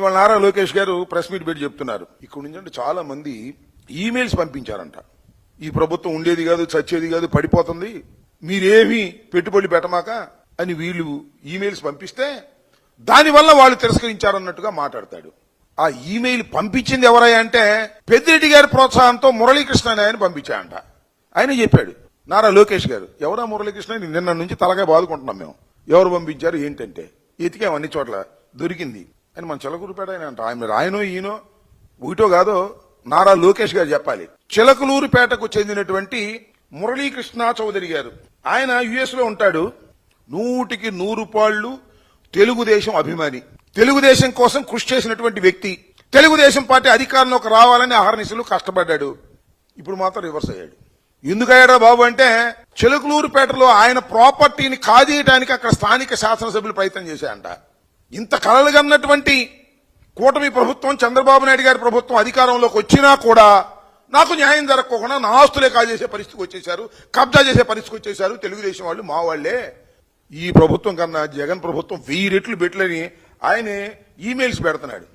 ఇవాళ నారా లోకేష్ గారు press meet పెట్టి చెప్తున్నారు, ఇక్కడ నుంచి చాలా మంది ఈమెయిల్స్ పంపించారంట. ఈ ప్రభుత్వం ఉండేది కాదు, చచ్చేది కాదు, పడిపోతుంది, మీరేమీ పెట్టుబడి పెట్టమాక అని వీళ్ళు ఈమెయిల్స్ పంపిస్తే దానివల్ల వాళ్ళు తిరస్కరించారన్నట్టుగా మాట్లాడతాడు. ఆ ఈమెయిల్ పంపించింది ఎవరయ్యా అంటే పెద్దిరెడ్డి గారి ప్రోత్సాహంతో మురళీకృష్ణ అనే ఆయన పంపించాయంట. ఆయన చెప్పాడు నారా లోకేష్ గారు, ఎవరా మురళీకృష్ణ, నిన్న నుంచి తలగా బాదుకుంటున్నాం మేము, ఎవరు పంపించారు ఏంటంటే ఎతికాం అన్ని చోట్ల, దొరికింది అని మన చిలకలూరుపేట ఆయన అంట. ఆయనో ఈయనో ఒకటో కాదో నారా లోకేష్ గారు చెప్పాలి. చిలకలూరుపేటకు చెందినటువంటి మురళీకృష్ణ చౌదరి గారు, ఆయన యుఎస్ లో ఉంటాడు. 100కి 100 పాళ్లు తెలుగుదేశం అభిమాని, తెలుగుదేశం కోసం కృషి చేసినటువంటి వ్యక్తి, తెలుగుదేశం పార్టీ అధికారంలోకి రావాలని అహర్నిశలు కష్టపడ్డాడు. ఇప్పుడు మాత్రం రివర్స్ అయ్యాడు. ఎందుకయ్యాడా బాబు అంటే చిలకలూరుపేటలో ఆయన ప్రాపర్టీని కాజేయడానికి అక్కడ స్థానిక శాసనసభ్యులు ప్రయత్నం చేశాయంట. ఇంత కలలుగన్నటువంటి కూటమి ప్రభుత్వం, చంద్రబాబు నాయుడు గారి ప్రభుత్వం అధికారంలోకి వచ్చినా కూడా నాకు న్యాయం జరగకుండా నా ఆస్తులే కాజేసే పరిస్థితికి వచ్చేశారు, కబ్జా చేసే పరిస్థితికి వచ్చేశారు తెలుగుదేశం వాళ్ళు, మా వాళ్లే. ఈ ప్రభుత్వం కన్నా జగన్ ప్రభుత్వం 1000 రెట్లు బెట్లని ఆయనే ఈమెయిల్స్ పెడుతున్నాడు.